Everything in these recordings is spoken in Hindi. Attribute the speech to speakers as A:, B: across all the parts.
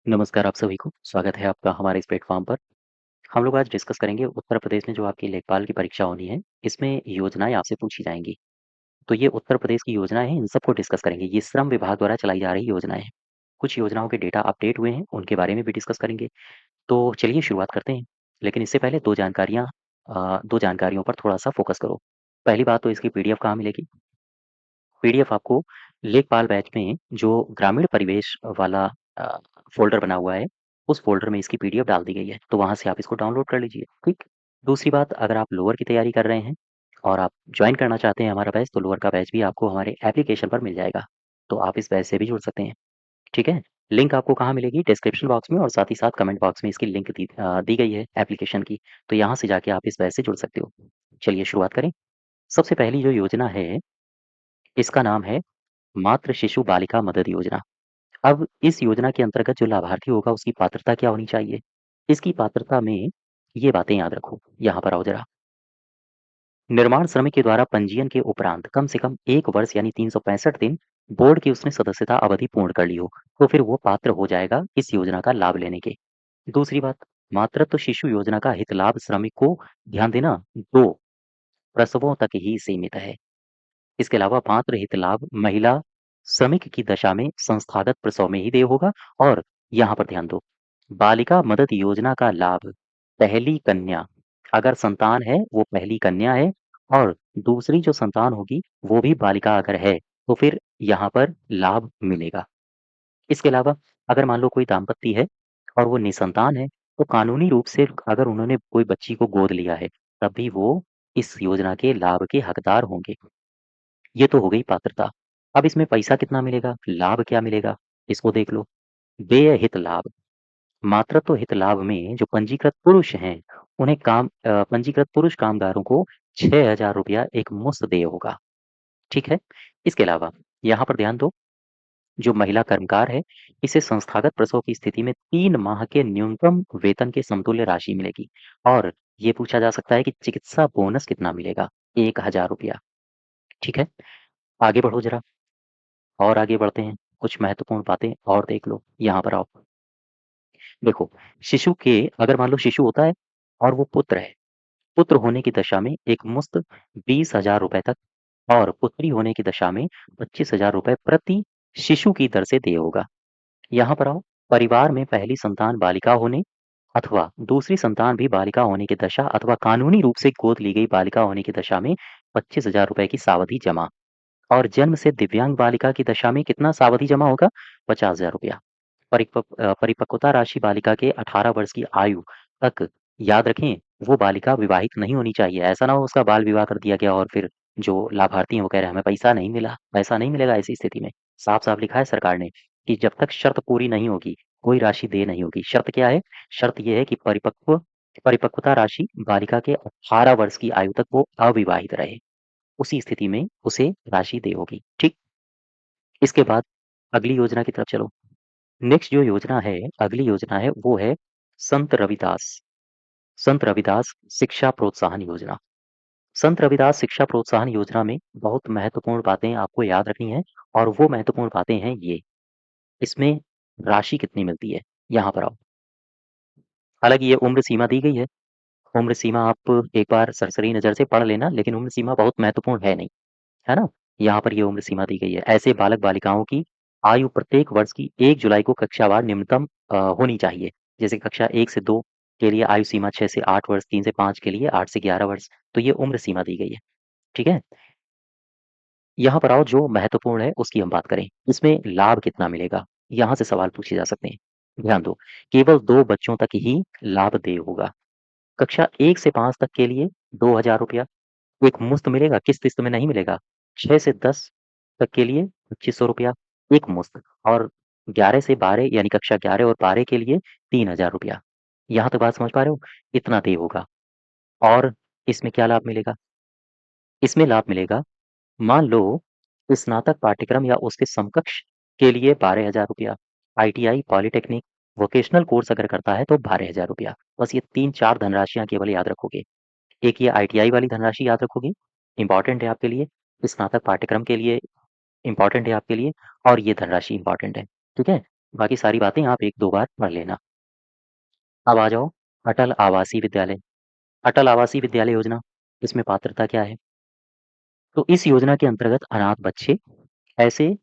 A: नमस्कार आप सभी को, स्वागत है आपका हमारे इस प्लेटफ़ॉर्म पर। हम लोग आज डिस्कस करेंगे उत्तर प्रदेश में जो आपकी लेखपाल की परीक्षा होनी है, इसमें योजनाएँ आपसे पूछी जाएँगी। तो ये उत्तर प्रदेश की योजनाएँ हैं, इन सबको डिस्कस करेंगे। ये श्रम विभाग द्वारा चलाई जा रही योजनाएँ हैं। कुछ योजनाओं के डेटा अपडेट हुए हैं, उनके बारे में भी डिस्कस करेंगे। तो चलिए शुरुआत करते हैं। लेकिन इससे पहले 2 जानकारियों पर थोड़ा-सा फ़ोकस करो। पहली बात तो इसकी पीडीएफ कहाँ मिलेगी? पीडीएफ आपको लेखपाल बैच में जो ग्रामीण परिवेश वाला अ, फ़ोल्डर बना हुआ है, उस फ़ोल्डर में इसकी पीडीएफ डाल दी गई है, तो वहाँ से आप इसको डाउनलोड कर लीजिए, ठीक? दूसरी बात, अगर आप लोअर की तैयारी कर रहे हैं और आप जॉइन करना चाहते हैं हमारा बैच, तो लोअर का बैच भी आपको हमारे एप्लीकेशन पर मिल जाएगा, तो आप इस बैच से भी जुड़ सकते हैं, ठीक है? लिंक आपको कहाँ मिलेगी? डिस्क्रिप्शन बॉक्स में और साथ ही साथ कमेंट बॉक्स में इसकी लिंक दी गई है एप्लीकेशन की, तो यहाँ से जाके आप इस बैच से जुड़ सकते हो। चलिए शुरुआत करें। सबसे पहली जो योजना है, इसका नाम है मातृ शिशु बालिका मदद योजना। अब इस योजना के अंतर्गत जो लाभार्थी होगा उसकी पात्रता क्या होनी चाहिए? इसकी पात्रता में ये बातें याद रखो, यहाँ पर आओ ज़रा। निर्माण श्रमिक के द्वारा पंजीयन के उपरांत कम से कम 1 वर्ष यानी 365 दिन बोर्ड की उसने सदस्यता अवधि पूर्ण कर ली हो, तो फिर वो पात्र हो जाएगा इस योजना का लाभ लेने के। दूसरी बात, मातृत्व शिशु योजना का हित लाभ श्रमिक को, ध्यान देना, 2 प्रसवों तक ही सीमित है। इसके अलावा मातृ हित लाभ महिला श्रमिक की दशा में संस्थागत प्रसव में ही देय होगा। और यहाँ पर ध्यान दो, बालिका मदद योजना का लाभ पहली कन्या, अगर संतान है वो पहली कन्या है, और दूसरी जो संतान होगी वो भी बालिका अगर है, तो फिर यहाँ पर लाभ मिलेगा। इसके अलावा अगर मान लो कोई दाम्पत्य है और वो निसंतान है, तो कानूनी रूप से अगर उन्होंने कोई बच्ची को गोद लिया है, तब भी वो इस योजना के लाभ के हकदार होंगे। ये तो हो गई पात्रता। अब इसमें पैसा कितना मिलेगा, लाभ क्या मिलेगा, इसको देख लो। देय हित लाभ, मातृत्व हित लाभ में जो पंजीकृत पुरुष हैं, उन्हें पंजीकृत पुरुष कामगारों को 6,000 रुपया एक मुश्त देय होगा, ठीक है? इसके अलावा यहाँ पर ध्यान दो, जो महिला कर्मकार है, इसे संस्थागत प्रसव की स्थिति में 3 माह के न्यूनतम वेतन के समतुल्य राशि मिलेगी। और ये पूछा जा सकता है कि चिकित्सा बोनस कितना मिलेगा, 1,000 रुपया, ठीक है? आगे बढ़ो ज़रा। और आगे बढ़ते हैं, कुछ महत्वपूर्ण बातें और देख लो, यहाँ पर आओ। देखो, शिशु के अगर मान लो शिशु होता है और वो पुत्र है, पुत्र होने की दशा में एक मुश्त 20,000 रुपए तक, और पुत्री होने की दशा में 25,000 रुपए प्रति शिशु की दर से देय होगा। यहाँ पर आओ, परिवार में पहली संतान बालिका होने अथवा दूसरी संतान भी बालिका होने की दशा अथवा कानूनी रूप से गोद ली गई बालिका होने की दशा में 25,000 रुपए की सावधि जमा। और जन्म से दिव्यांग बालिका की दशा में कितना सावधि जमा होगा? 50,000 रुपया। परिपक्वता राशि बालिका के 18 वर्ष की आयु तक, याद रखें, वो बालिका विवाहित नहीं होनी चाहिए। ऐसा ना हो उसका बाल विवाह कर दिया गया और फिर जो लाभार्थी हैं वो कह रहे हैं हमें पैसा नहीं मिला। पैसा नहीं मिलेगा ऐसी स्थिति में। साफ-साफ लिखा है सरकार ने कि जब तक शर्त पूरी नहीं होगी, कोई राशि देय नहीं होगी। शर्त क्या है? शर्त ये है कि परिपक्वता राशि बालिका के 18 वर्ष की आयु तक वो अविवाहित रहे। उसी स्थिति में उसे राशि देय होगी, ठीक? इसके बाद अगली योजना की तरफ चलो। नेक्स्ट जो योजना है, अगली योजना है, वो है संत रविदास संत रविदास शिक्षा प्रोत्साहन योजना। संत रविदास शिक्षा प्रोत्साहन योजना में बहुत महत्वपूर्ण बातें आपको याद रखनी है, और वो महत्वपूर्ण बातें हैं ये। इसमें राशि कितनी मिलती है, यहाँ पर आओ। हालाँकि ये उम्र सीमा दी गई है। उम्र सीमा आप एक बार सरसरी नज़र से पढ़ लेना, लेकिन उम्र सीमा बहुत महत्वपूर्ण है नहीं, है ना? यहाँ पर ये उम्र सीमा दी गई है। ऐसे बालक-बालिकाओं की आयु प्रत्येक वर्ष की 1 जुलाई को कक्षावार न्यूनतम होनी चाहिए। जैसे कक्षा 1 से 2 के लिए आयु सीमा 6 से 8 वर्ष, 3 से 5 के लिए 8 से 11 वर्ष, तो ये उम्र सीमा दी गई है, ठीक है? यहाँ पर आओ, जो महत्वपूर्ण है उसकी हम बात करें। इसमें लाभ कितना मिलेगा? यहाँ से सवाल पूछे जा सकते हैं। ध्यान दो, केवल 2 बच्चों तक ही लाभ देय होगा। कक्षा 1 से 5 तक के लिए 2,000 रुपया एक मुश्त मिलेगा, किस्त-किस्त में नहीं मिलेगा। 6 से 10 तक के लिए 2500 रुपया एक मुश्त, और 11 से 12 यानी कक्षा 11 और 12 के लिए 3,000 रुपया। यहाँ तक बात समझ पा रहे हो? इतना देय होगा। और इसमें क्या लाभ मिलेगा? इसमें लाभ मिलेगा, मान लो स्नातक पाठ्यक्रम या उसके समकक्ष के लिए 12,000 रुपया, आईटीआई, पॉलिटेक्निक, वोकेशनल कोर्स अगर करता है तो 12,000 रुपया। बस ये 3-4 धनराशियाँ केवल याद रखोगे। एक ये आईटीआई वाली धनराशि याद रखोगे, इम्पोर्टेंट है आपके लिए। स्नातक पाठ्यक्रम के लिए इम्पोर्टेंट है आपके लिए, और ये धनराशि इम्पोर्टेंट है, ठीक है? बाकी सारी बातें आप 1-2 बार पढ़ लेना। अब आ जाओ अटल आवासीय विद्यालय। अटल आवासीय विद्यालय योजना, इसमें पात्रता क्या है? तो इस योजना के अंतर्गत अनाथ बच्चे ऐसे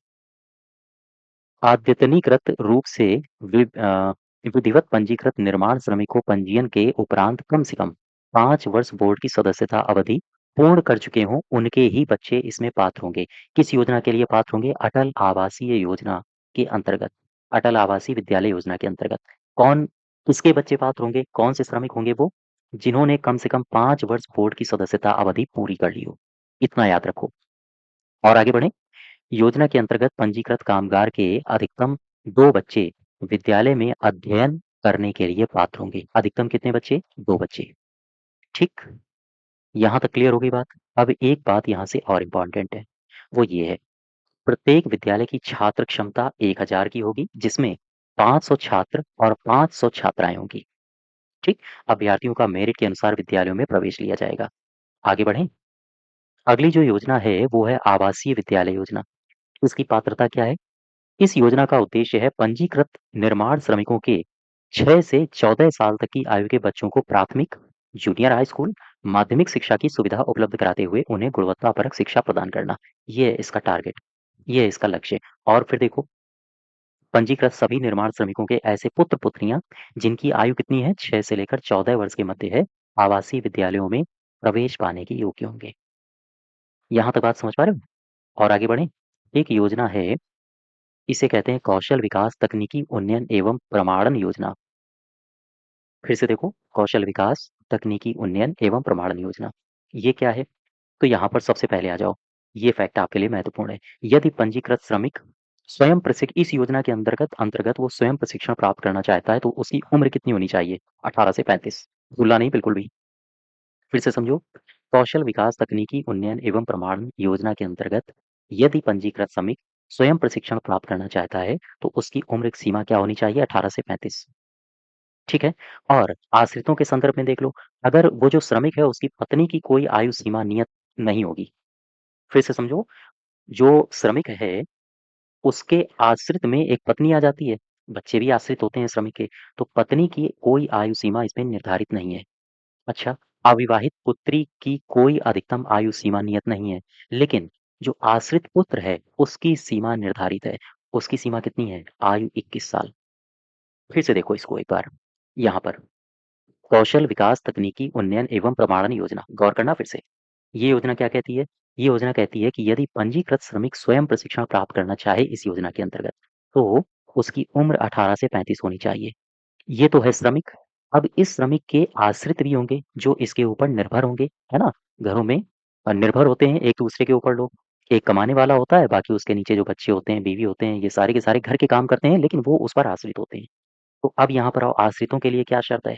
A: अद्यतनीकृत रूप से विधिवत पंजीकृत निर्माण श्रमिकों पंजीयन के उपरांत कम से कम 5 वर्ष बोर्ड की सदस्यता अवधि पूर्ण कर चुके हों, उनके ही बच्चे इसमें पात्र होंगे। किस योजना के लिए पात्र होंगे? अटल आवासीय योजना के अंतर्गत, अटल आवासीय विद्यालय योजना के अंतर्गत। कौन किसके बच्चे पात्र होंगे? कौन से श्रमिक होंगे वो? जिन्होंने कम से कम 5 वर्ष बोर्ड की सदस्यता अवधि पूरी कर ली हो। इतना याद रखो। और आगे बढ़ें। योजना के अंतर्गत पंजीकृत कामगार के अधिकतम 2 बच्चे विद्यालय में अध्ययन करने के लिए पात्र होंगे। अधिकतम कितने बच्चे? 2 बच्चे। ठीक? यहाँ तक क्लियर हो गई बात? अब एक बात यहाँ से और इम्पोर्टेंट है, वो ये है, प्रत्येक विद्यालय की छात्र क्षमता 1000 की होगी, जिसमें 500 छात्र और 500 छात्राएँ होंगी। ठीक? अभ्यर्थियों का मेरिट के अनुसार विद्यालयों में प्रवेश लिया जाएगा। आगे बढ़ें? अगली जो योजना है, वो है आवासीय विद्यालय योजना। इसकी पात्रता क्या है? इस योजना का उद्देश्य है पंजीकृत निर्माण श्रमिकों के 6 से 14 साल तक की आयु के बच्चों को प्राथमिक, जूनियर हाई स्कूल, माध्यमिक शिक्षा की सुविधा उपलब्ध कराते हुए उन्हें गुणवत्तापरक शिक्षा प्रदान करना। ये है इसका टारगेट, ये है इसका लक्ष्य। और फिर देखो, पंजीकृत सभी निर्माण श्रमिकों के ऐसे पुत्र-पुत्रियाँ जिनकी आयु कितनी है? 6 से लेकर 14 वर्ष के मध्य है, आवासीय विद्यालयों में प्रवेश पाने के योग्य होंगे। यहाँ तक बात समझ पा रहे हो? और आगे बढ़ें। एक योजना है, इसे कहते हैं कौशल विकास तकनीकी उन्नयन एवं प्रमाणन योजना। फिर से देखो, कौशल विकास तकनीकी उन्नयन एवं प्रमाणन योजना। ये क्या है? तो यहाँ पर सबसे पहले आ जाओ, ये फैक्ट आपके लिए महत्वपूर्ण है। यदि पंजीकृत श्रमिक स्वयं प्रशिक्ष इस योजना के अंतर्गत अंतर्गत वो स्वयं प्रशिक्षण प्राप्त करना चाहता है, तो उसकी उम्र कितनी होनी चाहिए? 18 से 35। भूलना नहीं बिल्कुल भी। फिर से समझो, कौशल विकास तकनीकी उन्नयन एवं प्रमाणन योजना के अंतर्गत यदि पंजीकृत श्रमिक स्वयं प्रशिक्षण प्राप्त करना चाहता है, तो उसकी उम्र सीमा क्या होनी चाहिए? 18 से 35। ठीक है? और आश्रितों के संदर्भ में देख लो, अगर वो जो श्रमिक है उसकी पत्नी की कोई आयु सीमा नियत नहीं होगी। फिर से समझो, जो श्रमिक है उसके आश्रित में एक पत्नी आ जाती है, बच्चे भी आश्रित होते हैं श्रमिक के, तो पत्नी की कोई आयु सीमा इसमें निर्धारित नहीं है। अच्छा, अविवाहित पुत्री की कोई अधिकतम आयु सीमा नियत नहीं है, लेकिन जो आश्रित पुत्र है उसकी सीमा निर्धारित है। उसकी सीमा कितनी है? आयु 21 साल। फिर से देखो इसको एक बार, यहाँ पर कौशल विकास तकनीकी उन्नयन एवं प्रमाणन योजना, गौर करना फिर से। ये योजना क्या कहती है? ये योजना कहती है कि यदि पंजीकृत श्रमिक स्वयं प्रशिक्षण प्राप्त करना चाहे इस योजना के अंतर्गत, तो उसकी उम्र 18 से 35 होनी चाहिए। ये तो है श्रमिक। अब इस श्रमिक के आश्रित भी होंगे जो इसके ऊपर निर्भर होंगे, है ना? घरों में निर्भर होते हैं एक-दूसरे के ऊपर लोग। एक कमाने वाला होता है, बाकी उसके नीचे जो बच्चे होते हैं, बीवी होते हैं, ये सारे के सारे घर के काम करते हैं, लेकिन वो उस पर आश्रित होते हैं। तो अब यहाँ पर आओ, आश्रितों के लिए क्या शर्त है?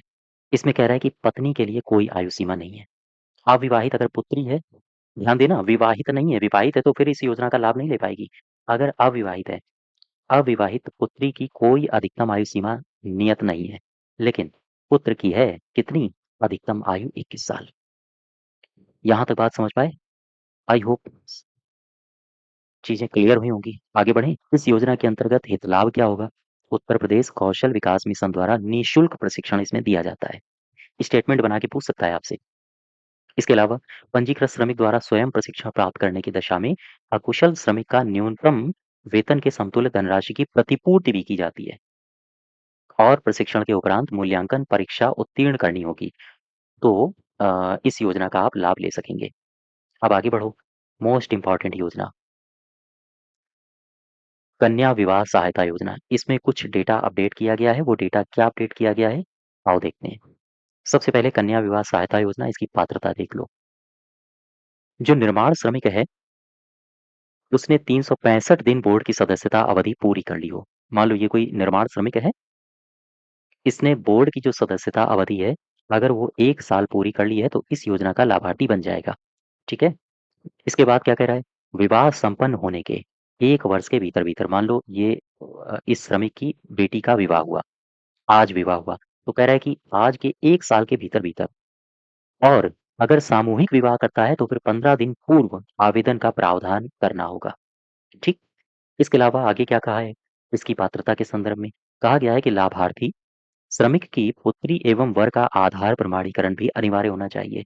A: इसमें कह रहा है कि पत्नी के लिए कोई आयु सीमा नहीं है। अविवाहित अगर पुत्री है, ध्यान देना, विवाहित नहीं है, विवाहित है तो फिर इस योजना का लाभ नहीं ले पाएगी। अगर अविवाहित है, अविवाहित पुत्री की कोई अधिकतम आयु सीमा नियत नहीं है, लेकिन पुत्र की है कितनी? अधिकतम आयु 21 साल। यहाँ तक बात समझ पाए? आई होप चीजें क्लियर हुई होंगी। आगे बढ़ें। इस योजना के अंतर्गत हित लाभ क्या होगा? उत्तर प्रदेश कौशल विकास मिशन द्वारा निःशुल्क प्रशिक्षण इसमें दिया जाता है। स्टेटमेंट बना के पूछ सकता है आपसे। इसके अलावा पंजीकृत श्रमिक द्वारा स्वयं प्रशिक्षण प्राप्त करने की दशा में अकुशल श्रमिक का न्यूनतम वेतन के समतुल्य धनराशि की प्रतिपूर्ति भी की जाती है, और प्रशिक्षण के उपरांत मूल्यांकन परीक्षा उत्तीर्ण करनी होगी, तो इस योजना का आप लाभ ले सकेंगे। अब आगे बढ़ो। मोस्ट इंपॉर्टेंट योजना, कन्या विवाह सहायता योजना। इसमें कुछ डेटा अपडेट किया गया है। वो डेटा क्या अपडेट किया गया है, आओ देखते हैं। सबसे पहले कन्या विवाह सहायता योजना, इसकी पात्रता देख लो। जो निर्माण श्रमिक है उसने 365 दिन बोर्ड की सदस्यता अवधि पूरी कर ली हो। मान लो ये कोई निर्माण श्रमिक है, इसने बोर्ड की जो सदस्यता अवधि है, अगर वो 1 साल पूरी कर ली है तो इस योजना का लाभार्थी बन जाएगा। ठीक है? इसके बाद क्या कह रहा है? विवाह संपन्न होने के 1 वर्ष के भीतर-भीतर, मान लो ये इस श्रमिक की बेटी का विवाह हुआ, आज विवाह हुआ, तो कह रहा है कि आज के 1 साल के भीतर-भीतर, और अगर सामूहिक विवाह करता है तो फिर 15 दिन पूर्व आवेदन का प्रावधान करना होगा। ठीक? इसके अलावा आगे क्या कहा है? इसकी पात्रता के संदर्भ में कहा गया है कि लाभार्थी श्रमिक की पुत्री एवं वर का आधार प्रमाणीकरण भी अनिवार्य होना चाहिए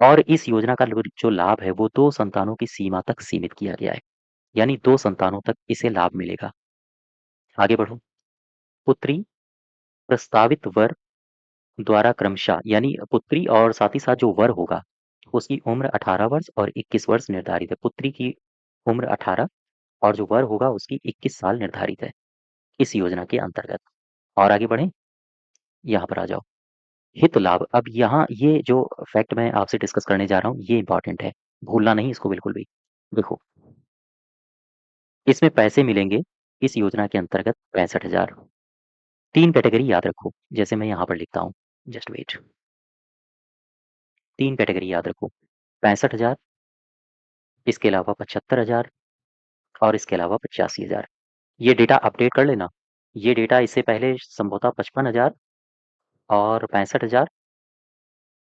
A: और इस योजना का जो लाभ है वो 2 संतानों की सीमा तक सीमित किया गया है। यानी 2 संतानों तक इसे लाभ मिलेगा। आगे बढ़ो। पुत्री प्रस्तावित वर द्वारा क्रमशः यानी पुत्री और साथ ही साथ जो वर होगा उसकी उम्र 18 वर्ष और 21 वर्ष निर्धारित है। पुत्री की उम्र 18 और जो वर होगा उसकी 21 साल निर्धारित है इस योजना के अंतर्गत। और आगे बढ़ें, यहाँ पर आ जाओ। हित लाभ, अब यहाँ ये जो फैक्ट मैं आपसे डिस्कस करने जा रहा हूँ ये इंपॉर्टेंट है, भूलना नहीं इसको बिल्कुल भी। देखो, इसमें पैसे मिलेंगे इस योजना के अंतर्गत 65,000। 3 कैटेगरी याद रखो, जैसे मैं यहाँ पर लिखता हूँ, जस्ट वेट। 3 कैटेगरी याद रखो, 65,000, इसके अलावा 75,000 और इसके अलावा 85,000। ये डेटा अपडेट कर लेना। ये डेटा इससे पहले संभवतः 55,000 और 65,000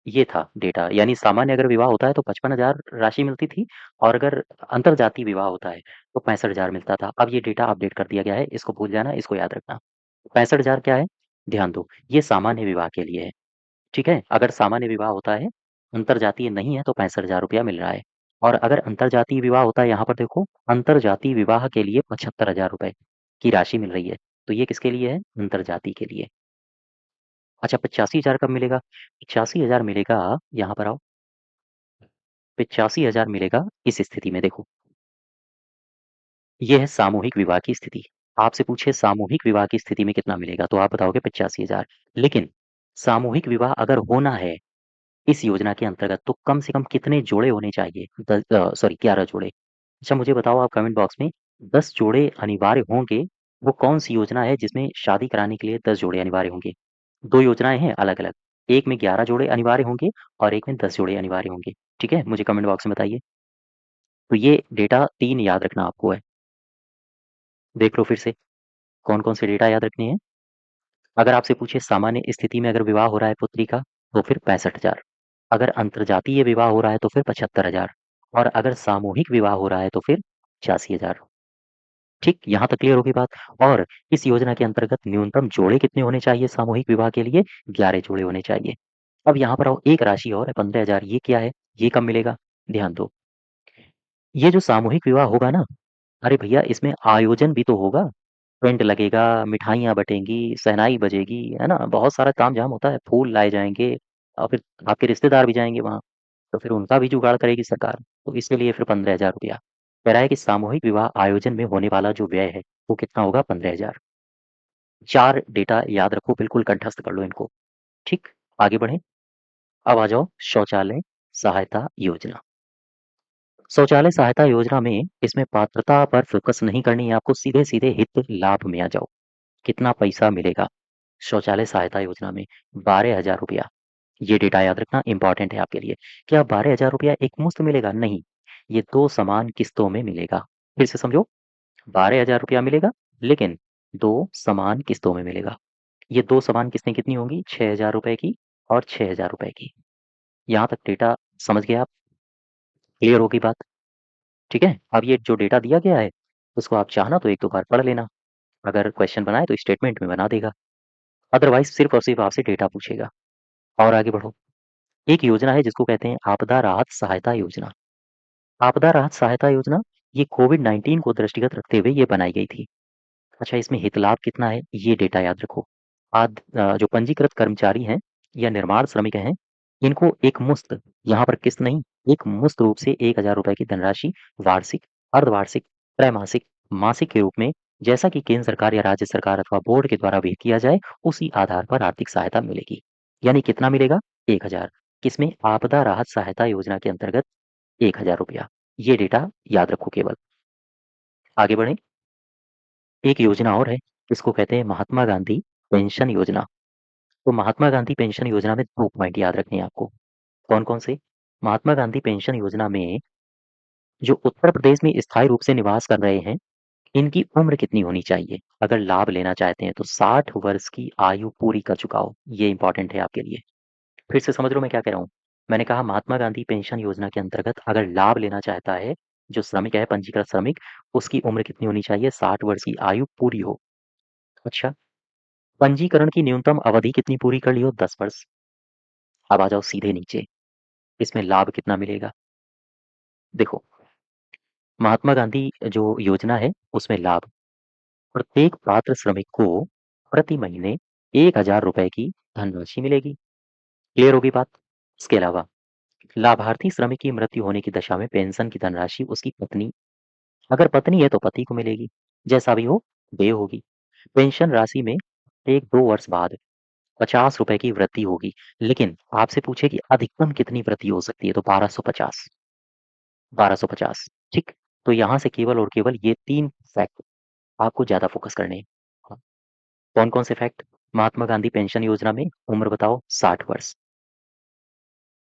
A: ये था डेटा। यानी सामान्य अगर विवाह होता है तो 55,000 राशि मिलती थी और अगर अंतरजातीय विवाह होता है तो 65,000 मिलता था। अब ये डेटा अपडेट कर दिया गया है, इसको भूल जाना, इसको याद रखना। 65,000 क्या है? ध्यान दो, ये सामान्य विवाह के लिए है, ठीक है? अगर सामान्य विवाह होता है, अंतरजातीय नहीं है तो 65,000 रुपया मिल रहा है। और अगर अंतरजातीय विवाह होता है, यहाँ पर देखो, अंतरजातीय विवाह के लिए 75,000 रुपए की राशि मिल रही है। तो ये किसके लिए है? अंतरजातीय के लिए। अच्छा, 85,000 कब मिलेगा? 85,000 मिलेगा, यहाँ पर आओ, 85,000 मिलेगा इस स्थिति में। देखो, ये है सामूहिक विवाह की स्थिति। आपसे पूछे सामूहिक विवाह की स्थिति में कितना मिलेगा तो आप बताओगे 85,000। लेकिन सामूहिक विवाह अगर होना है इस योजना के अंतर्गत तो कम से कम कितने जोड़े होने चाहिए? 11 जोड़े। अच्छा, मुझे बताओ आप कमेंट बॉक्स में, 10 जोड़े अनिवार्य होंगे, वो कौन सी योजना है जिसमें शादी कराने के लिए 10 जोड़े अनिवार्य होंगे? 2 योजनाएं हैं अलग अलग, एक में 11 जोड़े अनिवार्य होंगे और एक में 10 जोड़े अनिवार्य होंगे। ठीक है, मुझे कमेंट बॉक्स में बताइए। तो ये डेटा 3 याद रखना आपको है। देख लो फिर से कौन कौन से डेटा याद रखने हैं। अगर आपसे पूछे सामान्य स्थिति में अगर विवाह हो रहा है पुत्री का तो फिर 65,000। अगर अंतरजातीय विवाह हो रहा है तो फिर 75,000 और अगर सामूहिक विवाह हो रहा है तो फिर 85,000। ठीक, यहाँ तक क्लियर होगी बात। और इस योजना के अंतर्गत न्यूनतम जोड़े कितने होने चाहिए सामूहिक विवाह के लिए? 11 जोड़े होने चाहिए। अब यहाँ पर आओ, एक राशि और है 15,000, ये क्या है? ये कब मिलेगा? ध्यान दो, ये जो सामूहिक विवाह होगा ना, अरे भैया इसमें आयोजन भी तो होगा। टेंट लगेगा, मिठाइयाँ बटेंगी, शहनाई बजेगी, है ना? बहुत सारा तामझाम होता है, फूल लाए जाएँगे और फिर आपके रिश्तेदार भी जाएँगे वहाँ, तो फिर उनका भी जुगाड़ करेगी सरकार। तो इसके लिए फिर 15,000 रुपया। कह रहा है कि सामूहिक विवाह आयोजन में होने वाला जो व्यय है, वो कितना होगा? 15,000। 4 डेटा याद रखो, बिल्कुल कंठस्थ कर लो इनको। ठीक, आगे बढ़ें। अब आ जाओ शौचालय सहायता योजना। शौचालय सहायता योजना में इसमें पात्रता पर फोकस नहीं करनी है आपको, सीधे-सीधे हित लाभ में आ जाओ। कितना पैसा मिलेगा शौचालय सहायता योजना में? 12,000 रुपया। ये डेटा याद रखना, इंपॉर्टेंट है आपके लिए। क्या 12,000 रुपया एक मुश्त मिलेगा? नहीं, ये 2 समान किस्तों में मिलेगा। फिर से समझो, 12,000 रुपया मिलेगा लेकिन 2 समान किस्तों में मिलेगा। ये 2 समान किस्तें कितनी होंगी? 6,000 रुपए की और 6,000 रुपए की। यहाँ तक डेटा समझ गए आप? क्लियर होगी बात? ठीक है, अब ये जो डेटा दिया गया है उसको आप चाहना तो एक दो बार पढ़ लेना। अगर क्वेश्चन बनाए तो स्टेटमेंट में बना देगा, अदरवाइज सिर्फ और सिर्फ आपसे डेटा पूछेगा। और आगे बढ़ो। एक योजना है जिसको कहते हैं आपदा राहत सहायता योजना। आपदा राहत सहायता योजना ये कोविड-19 को दृष्टिगत रखते हुए ये बनाई गई थी। अच्छा, इसमें हित लाभ कितना है? ये डेटा याद रखो। जो पंजीकृत कर्मचारी हैं या निर्माण श्रमिक हैं, इनको एक मुश्त, यहाँ पर किस्त नहीं, एक मुश्त रूप से 1,000 रुपए की धनराशि वार्षिक, अर्धवार्षिक, त्रैमासिक, मासिक के रूप में, जैसा कि केंद्र सरकार या राज्य सरकार अथवा बोर्ड के द्वारा विहित किया जाए, उसी आधार पर आर्थिक सहायता मिलेगी। यानी कितना मिलेगा? 1,000। किसमें? आपदा राहत सहायता योजना के अंतर्गत 1,000 रुपया। ये डेटा याद रखो केवल। आगे बढ़ें। एक योजना और है, इसको कहते हैं महात्मा गांधी पेंशन योजना। तो महात्मा गांधी पेंशन योजना में 2 पॉइंट याद रखने हैं आपको। कौन-कौन से? महात्मा गांधी पेंशन योजना में जो उत्तर प्रदेश में स्थायी रूप से निवास कर रहे हैं, इनकी उम्र कितनी होनी चाहिए? अगर लाभ लेना चाहते हैं तो 60 वर्ष की आयु पूरी कर चुका हो। ये इंपॉर्टेंट है आपके लिए। फिर से समझ लो मैं क्या कह रहा हूँ। मैंने कहा महात्मा गांधी पेंशन योजना के अंतर्गत अगर लाभ लेना चाहता है जो श्रमिक है, पंजीकृत श्रमिक, उसकी उम्र कितनी होनी चाहिए? 60 वर्ष की आयु पूरी हो। अच्छा, पंजीकरण की न्यूनतम अवधि कितनी पूरी कर ली हो? 10 वर्ष। अब आ जाओ सीधे नीचे, इसमें लाभ कितना मिलेगा? देखो, महात्मा गांधी जो योजना है, उसमें लाभ प्रत्येक पात्र श्रमिक को प्रति महीने 1000 रुपए की धनराशि मिलेगी। क्लियर होगी बात? इसके अलावा लाभार्थी श्रमिक की मृत्यु होने की दशा में पेंशन की धनराशि उसकी पत्नी, अगर पत्नी है तो पति को मिलेगी, जैसा भी हो देय होगी। पेंशन राशि में 1-2 वर्ष बाद 50 रुपए की वृद्धि होगी। लेकिन आपसे पूछे कि अधिकतम कितनी वृद्धि हो सकती है, तो 1250। 1250, ठीक। तो यहाँ से केवल और केवल ये 3 फैक्ट आपको ज्यादा फोकस करने हैं। हाँ, कौन कौन से फैक्ट? महात्मा गांधी पेंशन योजना में उम्र बताओ 60 वर्ष।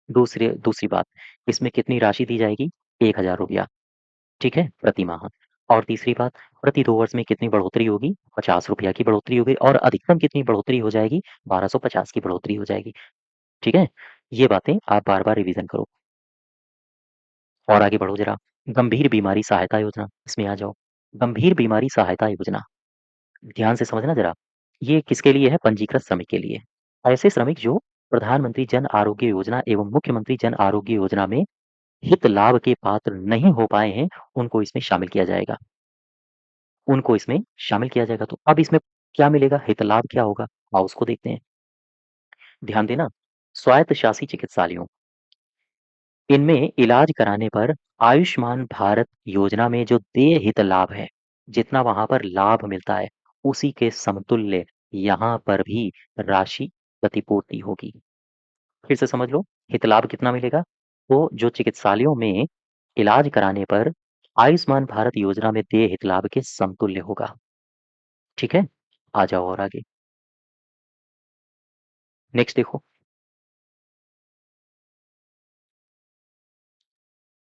A: दूसरी बात, इसमें कितनी राशि दी जाएगी? 1000 रुपया, ठीक है, प्रति माह। और तीसरी बात, प्रति 2 वर्ष में कितनी बढ़ोतरी होगी? 50 रुपया की बढ़ोतरी होगी, और अधिकतम कितनी बढ़ोतरी हो जाएगी? 1250 की बढ़ोतरी हो जाएगी। ठीक है, ये बातें आप बार बार रिवीजन करो। और आगे बढ़ो जरा। गंभीर बीमारी सहायता योजना, इसमें आ जाओ। गंभीर बीमारी सहायता योजना, ध्यान से समझना जरा। ये किसके लिए है? पंजीकृत श्रमिक के लिए। ऐसे श्रमिक जो प्रधानमंत्री जन आरोग्य योजना एवं मुख्यमंत्री जन आरोग्य योजना में हित लाभ के पात्र नहीं हो पाए हैं, उनको इसमें शामिल किया जाएगा। उनको इसमें शामिल किया जाएगा। तो अब इसमें क्या मिलेगा? हित लाभ क्या होगा? आओ उसको देखते हैं। ध्यान देना, स्वायत्त शासी चिकित्सालयों, इनमें इलाज कराने पर आयुष्मान भारत योजना में जो देय हित लाभ है, जितना वहां पर लाभ मिलता है, उसी के समतुल्य यहाँ पर भी राशि प्रतिपूर्ति होगी। फिर से समझ लो, हित लाभ कितना मिलेगा? तो जो चिकित्सालयों में इलाज कराने पर आयुष्मान भारत योजना में देय हित लाभ के समतुल्य होगा। ठीक है, आ जाओ और आगे। नेक्स्ट देखो,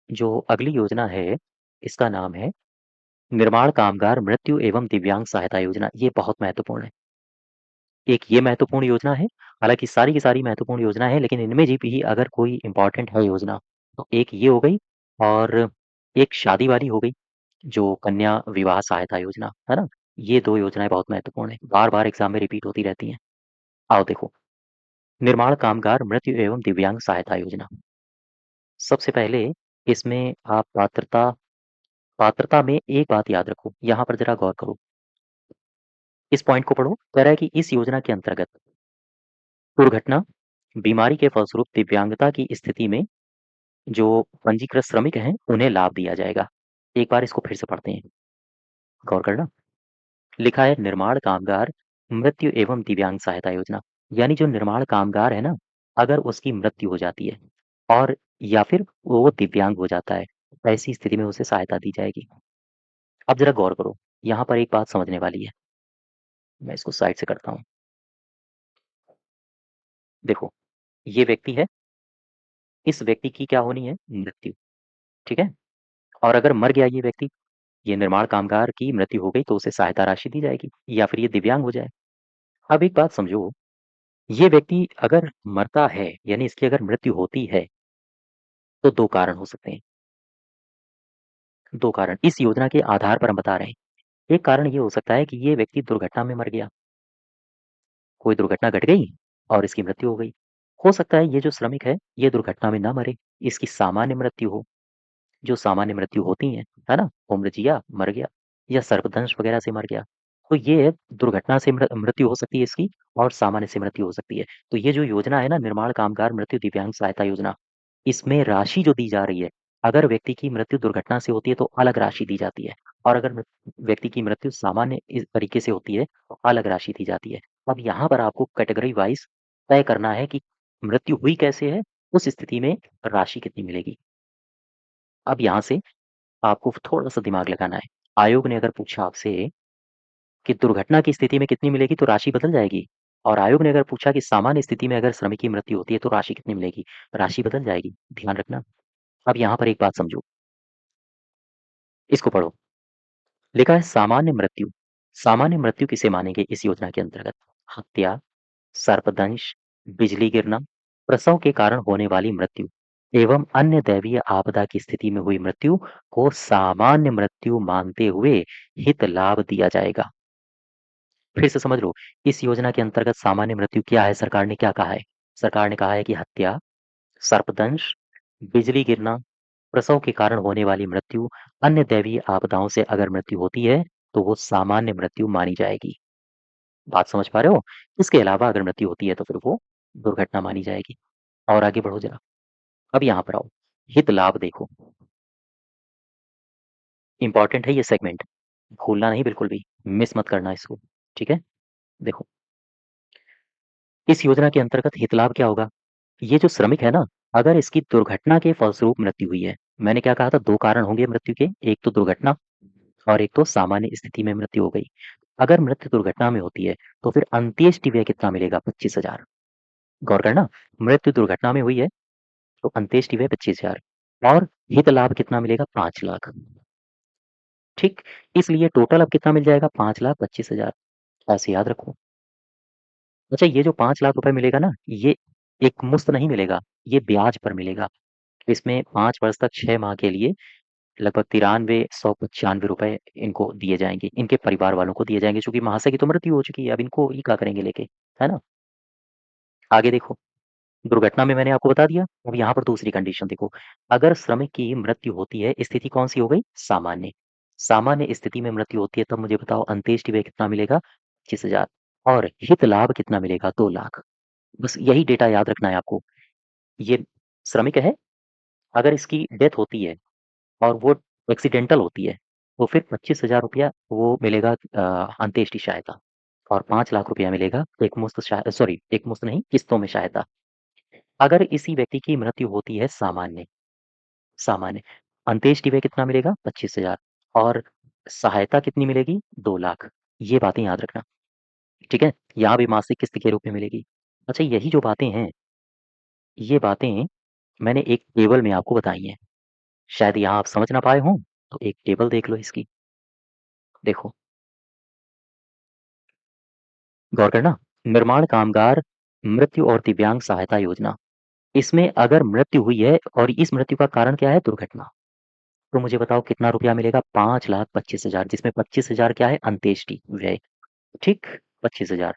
A: जो अगली योजना है, इसका नाम है निर्माण कामगार मृत्यु एवं दिव्यांग सहायता योजना। ये बहुत महत्वपूर्ण है। एक ये महत्वपूर्ण योजना है, हालांकि सारी की सारी महत्वपूर्ण योजना है, लेकिन इनमें भी अगर कोई इंपॉर्टेंट है योजना, तो एक ये हो गई, और एक शादी वाली हो गई, जो कन्या विवाह सहायता योजना है ना। ये 2 योजनाएं बहुत महत्वपूर्ण है, बार बार एग्जाम में रिपीट होती रहती हैं। आओ देखो, निर्माण कामगार मृत्यु एवं दिव्यांग सहायता योजना। सबसे पहले इसमें आप पात्रता पात्रता में एक बात याद रखो, यहाँ पर जरा गौर करो। इस पॉइंट को पढ़ो। कह रहा है कि इस योजना के अंतर्गत दुर्घटना, बीमारी के फलस्वरूप दिव्यांगता की स्थिति में जो पंजीकृत श्रमिक हैं, उन्हें लाभ दिया जाएगा। एक बार इसको फिर से पढ़ते हैं, गौर करना। लिखा है निर्माण कामगार मृत्यु एवं दिव्यांग सहायता योजना, यानी जो निर्माण कामगार है ना, अगर उसकी मृत्यु हो जाती है और या फिर वो दिव्यांग हो जाता है, ऐसी स्थिति में उसे सहायता दी जाएगी। अब जरा गौर करो, यहाँ पर एक बात समझने वाली है। मैं इसको साइड से करता हूँ। देखो, ये व्यक्ति है, इस व्यक्ति की क्या होनी है? मृत्यु। ठीक है, और अगर मर गया ये व्यक्ति, ये निर्माण कामगार की मृत्यु हो गई, तो उसे सहायता राशि दी जाएगी, या फिर ये दिव्यांग हो जाए। अब एक बात समझो, ये व्यक्ति अगर मरता है, यानी इसकी अगर मृत्यु होती है, तो 2 कारण हो सकते हैं। 2 कारण इस योजना के आधार पर हम बता रहे हैं। एक कारण ये हो सकता है कि ये व्यक्ति दुर्घटना में मर गया, कोई दुर्घटना घट गई और इसकी मृत्यु हो गई। हो सकता है ये जो श्रमिक है, ये दुर्घटना में ना मरे, इसकी सामान्य मृत्यु हो, जो सामान्य मृत्यु होती हैं, है ना? उम्र जिया, मर गया, या सर्पदंश वगैरह से मर गया। तो ये दुर्घटना से मृत्यु हो सकती है इसकी, और सामान्य से मृत्यु हो सकती है। तो ये जो योजना है ना, निर्माण कामगार मृत्यु दिव्यांग सहायता योजना, इसमें राशि जो दी जा रही है, अगर व्यक्ति की मृत्यु दुर्घटना से होती है तो अलग राशि दी जाती है, और अगर व्यक्ति की मृत्यु सामान्य इस तरीके से होती है तो अलग राशि दी जाती है। अब यहाँ पर आपको कैटेगरी वाइज तय करना है कि मृत्यु हुई कैसे है, उस स्थिति में राशि कितनी मिलेगी। अब यहाँ से आपको थोड़ा-सा दिमाग लगाना है। आयोग ने अगर पूछा आपसे कि दुर्घटना की स्थिति में कितनी मिलेगी, तो राशि बदल जाएगी, और आयोग ने अगर पूछा कि सामान्य स्थिति में अगर श्रमिक की मृत्यु होती है तो राशि कितनी मिलेगी, राशि बदल जाएगी। ध्यान रखना। अब यहाँ पर एक बात समझो, इसको पढ़ो। लिखा है सामान्य मृत्यु। सामान्य मृत्यु किसे मानेंगे इस योजना के अंतर्गत? हत्या, सर्पदंश, बिजली गिरना, प्रसव के कारण होने वाली मृत्यु, एवं अन्य दैवीय आपदा की स्थिति में हुई मृत्यु को सामान्य मृत्यु मानते हुए हित लाभ दिया जाएगा। फिर से समझ लो, इस योजना के अंतर्गत सामान्य मृत्यु क्या है, सरकार ने क्या कहा है? सरकार ने कहा है कि हत्या, सर्पदंश, बिजली गिरना, प्रसव के कारण होने वाली मृत्यु, अन्य दैवीय आपदाओं से अगर मृत्यु होती है, तो वो सामान्य मृत्यु मानी जाएगी। बात समझ पा रहे हो? इसके अलावा अगर मृत्यु होती है तो फिर वो दुर्घटना मानी जाएगी। और आगे बढ़ो जरा। अब यहाँ पर आओ, हित लाभ देखो। इंपॉर्टेंट है ये सेगमेंट, भूलना नहीं बिल्कुल भी, मिस मत करना इसको। ठीक है? देखो, इस योजना के अंतर्गत हित लाभ क्या होगा? ये जो श्रमिक है ना, अगर इसकी दुर्घटना के फलस्वरूप मृत्यु हुई है, मैंने क्या कहा था, दो कारण होंगे मृत्यु के, एक तो दुर्घटना और एक तो सामान्य स्थिति में मृत्यु हो गई। अगर मृत्यु दुर्घटना में होती है तो फिर अंत्येष्टि व्यय कितना मिलेगा? 25,000। गौर करना, मृत्यु दुर्घटना में हुई है तो अंत्येष्टि व्यय 25,000 और हित लाभ कितना मिलेगा? 5 लाख। ठीक, इसलिए टोटल अब कितना मिल जाएगा? 5,25,000। ऐसे याद रखो। अच्छा, ये जो 5 लाख रुपए मिलेगा ना, ये एक मुश्त नहीं मिलेगा, ये ब्याज पर मिलेगा। इसमें 5 वर्ष तक 6 माह के लिए लगभग 93,195 रुपए इनको दिए जाएंगे, इनके परिवार वालों को दिए जाएंगे, क्योंकि महाशय की तो मृत्यु हो चुकी है, अब इनको ये क्या करेंगे लेके, है ना? आगे देखो, दुर्घटना में मैंने आपको बता दिया। अब यहाँ पर दूसरी कंडीशन देखो, अगर श्रमिक की मृत्यु होती है, स्थिति कौन सी हो गई? सामान्य। सामान्य स्थिति में मृत्यु होती है, तब मुझे बताओ अंत्येष्टि व्यय कितना मिलेगा? 25,000 और हित लाभ कितना मिलेगा? 2 लाख। बस यही डेटा याद रखना है आपको। ये श्रमिक है, अगर इसकी डेथ होती है और वो एक्सीडेंटल होती है, तो फिर 25,000 रुपया वो मिलेगा अंत्येष्टि सहायता और 5 लाख रुपया मिलेगा एक मुश्त सॉरी, एक मुश्त नहीं, किस्तों में सहायता। अगर इसी व्यक्ति की मृत्यु होती है सामान्य, सामान्य, अंत्येष्टि व्यय कितना मिलेगा? 25,000 और सहायता कितनी मिलेगी? 2 लाख। ये बातें याद रखना, ठीक है? यहाँ भी मासिक किस्त के रूप में मिलेगी। अच्छा, यही जो बातें हैं, ये बातें मैंने एक टेबल में आपको बताई हैं। शायद यहाँ आप समझ ना पाए हों, तो एक टेबल देख लो इसकी। देखो, गौर करना, निर्माण कामगार मृत्यु और दिव्यांग सहायता योजना, इसमें अगर मृत्यु हुई है और इस मृत्यु का कारण क्या है? दुर्घटना, तो मुझे बताओ कितना रुपया मिलेगा? 5,25,000, जिसमें 25,000 क्या है? अंत्येष्टि व्यय। ठीक, 25,000,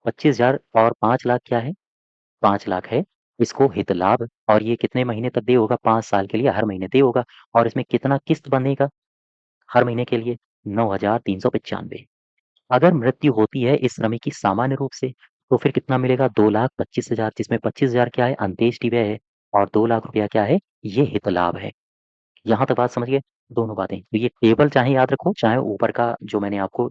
A: 25,000 और 5 लाख क्या है? 5 लाख है। इसको हित लाभ, और ये कितने महीने तक दे होगा? 5 साल के लिए हर महीने दे होगा। और इसमें कितना किस्त बनेगा हर महीने के लिए? 9,395। अगर मृत्यु होती है इस श्रमिक की सामान्य रूप से, तो फिर कितना मिलेगा? 2,25,000, जिसमें 25,000 क्या है? अंत्येष्टि व्यय है और 2 लाख रुपया क्या है? ये हित लाभ है। यहाँ तक बात समझिए, दोनों बातें। तो ये टेबल चाहे याद रखो, चाहे ऊपर का जो मैंने आपको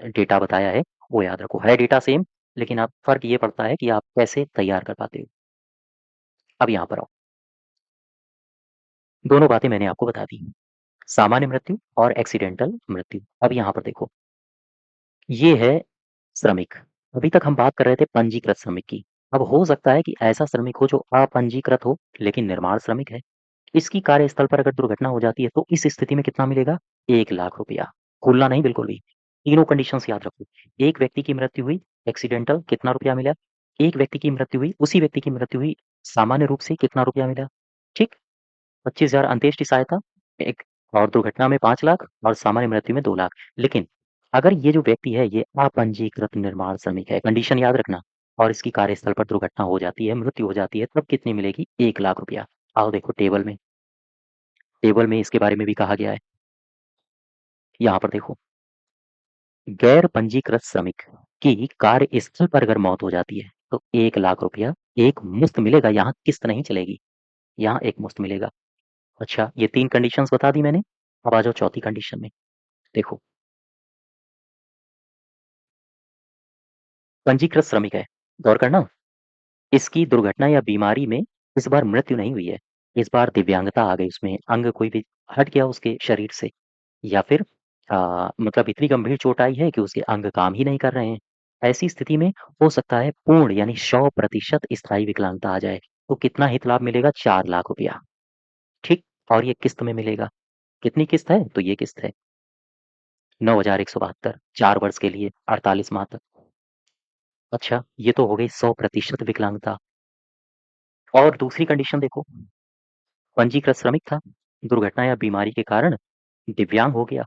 A: डेटा बताया है वो याद रखो। है डेटा सेम, लेकिन आप फर्क ये पड़ता है कि आप कैसे तैयार कर पाते हो। अब यहाँ पर आओ, दोनों बातें मैंने आपको बता दी, सामान्य मृत्यु और एक्सीडेंटल मृत्यु। अब यहाँ पर देखो, ये है श्रमिक। अभी तक हम बात कर रहे थे पंजीकृत श्रमिक की। अब हो सकता है कि ऐसा श्रमिक हो जो अपंजीकृत हो लेकिन निर्माण श्रमिक है। इसकी कार्यस्थल पर अगर दुर्घटना हो जाती है तो इस स्थिति में कितना मिलेगा? 1 लाख रुपया। भूलना नहीं बिल्कुल भी, तीनों कंडीशंस याद रखो। एक व्यक्ति की मृत्यु हुई एक्सीडेंटल, कितना रुपया मिला? एक व्यक्ति की मृत्यु हुई, उसी व्यक्ति की मृत्यु हुई सामान्य रूप से, कितना रुपया मिला? ठीक, 25,000 अंत्येष्टि सहायता, एक, और दुर्घटना में 5 लाख और सामान्य मृत्यु में 2 लाख। लेकिन अगर ये जो व्यक्ति है ये अपंजीकृत निर्माण श्रमिक है, कंडीशन याद रखना, और इसकी कार्यस्थल पर दुर्घटना हो जाती है, मृत्यु हो जाती है, तब कितनी मिलेगी? 1 लाख रुपया। आओ देखो टेबल में, टेबल में इसके बारे में भी कहा गया है। यहाँ पर देखो, गैर पंजीकृत श्रमिक की कार्यस्थल पर अगर मौत हो जाती है तो 1 लाख रुपया एक मुश्त मिलेगा, यहाँ किस्त नहीं चलेगी, यहाँ एक मुश्त मिलेगा। अच्छा, ये तीन कंडीशंस बता दी मैंने। अब आ जाओ चौथी कंडीशन में। देखो, पंजीकृत श्रमिक है, गौर करना, इसकी दुर्घटना या बीमारी में इस बार मृत्यु नहीं हुई है, इस बार दिव्यांगता आ गई, उसमें अंग कोई भी हट गया उसके शरीर से, या फिर मतलब इतनी गंभीर चोट आई है कि उसके अंग काम ही नहीं कर रहे हैं। ऐसी स्थिति में हो सकता है पूर्ण यानी 100% स्थायी विकलांगता आ जाए। तो कितना हित लाभ मिलेगा? 4 लाख रुपया। ठीक, और ये किस्त में मिलेगा। कितनी किस्त है? तो ये किस्त है 9,172, 4 वर्ष के लिए, 48 माह तक। अच्छा, ये तो हो गई 100% विकलांगता। और दूसरी कंडीशन देखो, पंजीकृत श्रमिक था, दुर्घटना या बीमारी के कारण दिव्यांग हो गया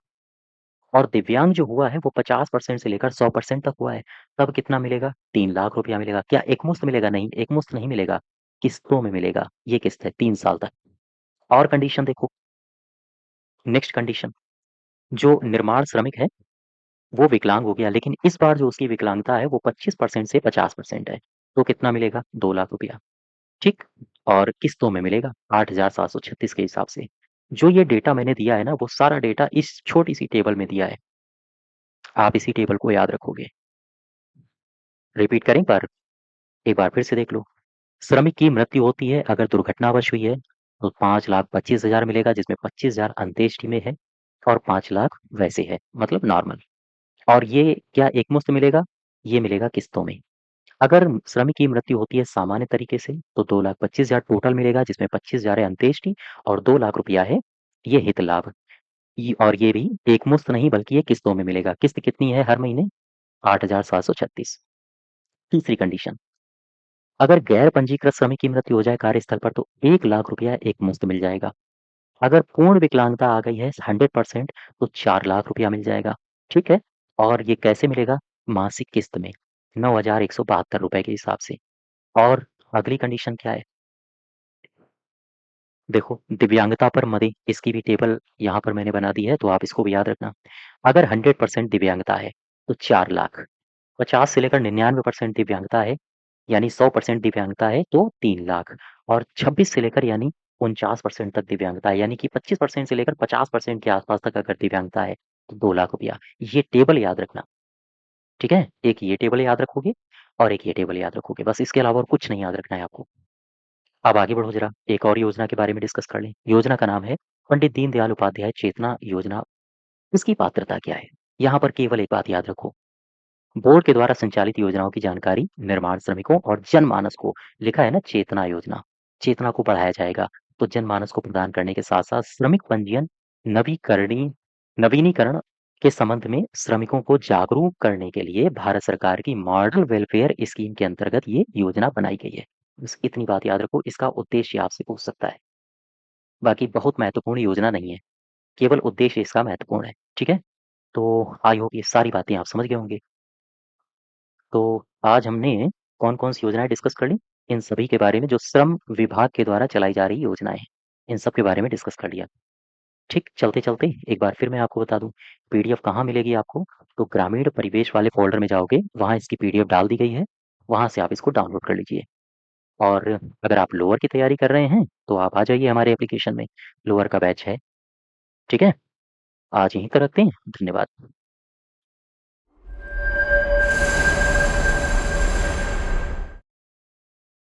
A: और दिव्यांग जो हुआ है वो 50% से लेकर 100% तक हुआ है, तब कितना मिलेगा? 3 लाख रुपया मिलेगा। क्या एकमुश्त मिलेगा? नहीं, एकमुश्त नहीं मिलेगा, किस्तों में मिलेगा। ये किस्त है 3 साल तक। और कंडीशन देखो, नेक्स्ट कंडीशन, जो निर्माण श्रमिक है वो विकलांग हो गया, लेकिन इस बार जो उसकी विकलांगता है वो 25% से 50% है, तो कितना मिलेगा? 2 लाख रुपया। ठीक। और किस्तों में मिलेगा 8,736 के हिसाब से। जो ये डेटा मैंने दिया है ना, वो सारा डेटा इस छोटी सी टेबल में दिया है। आप इसी टेबल को याद रखोगे। रिपीट करें एक बार फिर से देख लो। श्रमिक की मृत्यु होती है अगर दुर्घटनावश हुई है, तो 5,25,000 मिलेगा, जिसमें 25,000 अंत्येष्टि में है और 5 लाख वैसे है, मतलब नॉर्मल। और ये क्या एकमुश्त मिलेगा? ये मिलेगा किस्तों में। अगर श्रमिक की मृत्यु होती है सामान्य तरीके से, तो 2,25,000 टोटल मिलेगा, जिसमें 25,000 है अंत्येष्टि और 2 लाख रुपया है ये हित लाभ। और ये भी एकमुश्त नहीं बल्कि ये किस्तों में मिलेगा। किस्त कितनी है हर महीने? 8,736। तीसरी कंडीशन, अगर गैर पंजीकृत श्रमिक की मृत्यु हो जाए कार्यस्थल पर, तो 1 लाख रुपया एकमुश्त मिल जाएगा। अगर पूर्ण विकलांगता आ गई है 100%, तो 4 लाख रुपया मिल जाएगा। ठीक है। और ये कैसे मिलेगा? मासिक किस्त में 9,172 रुपए के हिसाब से। और अगली कंडीशन क्या है? देखो, दिव्यांगता पर मदे इसकी भी टेबल यहाँ पर मैंने बना दी है, तो आप इसको भी याद रखना। अगर 100% दिव्यांगता है तो 4 लाख, 50 से लेकर 99% दिव्यांगता है यानी 100% दिव्यांगता है तो 3 लाख, और 26 से लेकर यानी 49% तक दिव्यांगता है, यानी कि 25% से लेकर 50% के आसपास तक अगर दिव्यांगता है तो 2 लाख रुपया। ये टेबल याद रखना। ठीक है, एक ये टेबल याद रखोगे और एक ये टेबल याद रखोगे, बस इसके अलावा और कुछ नहीं याद रखना है आपको। अब आगे बढ़ो जरा, एक और योजना के बारे में डिस्कस कर लें। योजना का नाम है पंडित दीनदयाल उपाध्याय चेतना योजना। इसकी पात्रता क्या है? यहाँ पर केवल एक बात याद रखो, बोर्ड के द्वारा संचालित योजनाओं की जानकारी निर्माण श्रमिकों और जनमानस को, लिखा है ना चेतना योजना, चेतना को बढ़ाया जाएगा, तो जनमानस को प्रदान करने के साथ साथ श्रमिक पंजीयन नवीकरणी नवीनीकरण के संबंध में श्रमिकों को जागरूक करने के लिए भारत सरकार की मॉडल वेलफेयर स्कीम के अंतर्गत ये योजना बनाई गई है। बस इतनी बात याद रखो, इसका उद्देश्य आपसे पूछ सकता है। बाकी बहुत महत्वपूर्ण योजना नहीं है, केवल उद्देश्य इसका महत्वपूर्ण है। ठीक है। तो आई होप ये सारी बातें आप समझ गए होंगे। तो आज हमने कौन-कौन सी योजनाएँ डिस्कस कर ली? इन सभी के बारे में, जो श्रम विभाग के द्वारा चलाई जा रही योजनाएँ हैं, इन सब के बारे में डिस्कस कर लिया। ठीक, चलते-चलते एक बार फिर मैं आपको बता दूँ, पीडीएफ कहाँ मिलेगी आपको? तो ग्रामीण परिवेश वाले फ़ोल्डर में जाओगे, वहाँ इसकी पीडीएफ डाल दी गई है, वहाँ से आप इसको डाउनलोड कर लीजिए। और अगर आप लोअर की तैयारी कर रहे हैं, तो आप आ जाइए हमारे एप्लीकेशन में, लोअर का बैच है। ठीक है? आज यहीं तक रखते हैं, धन्यवाद।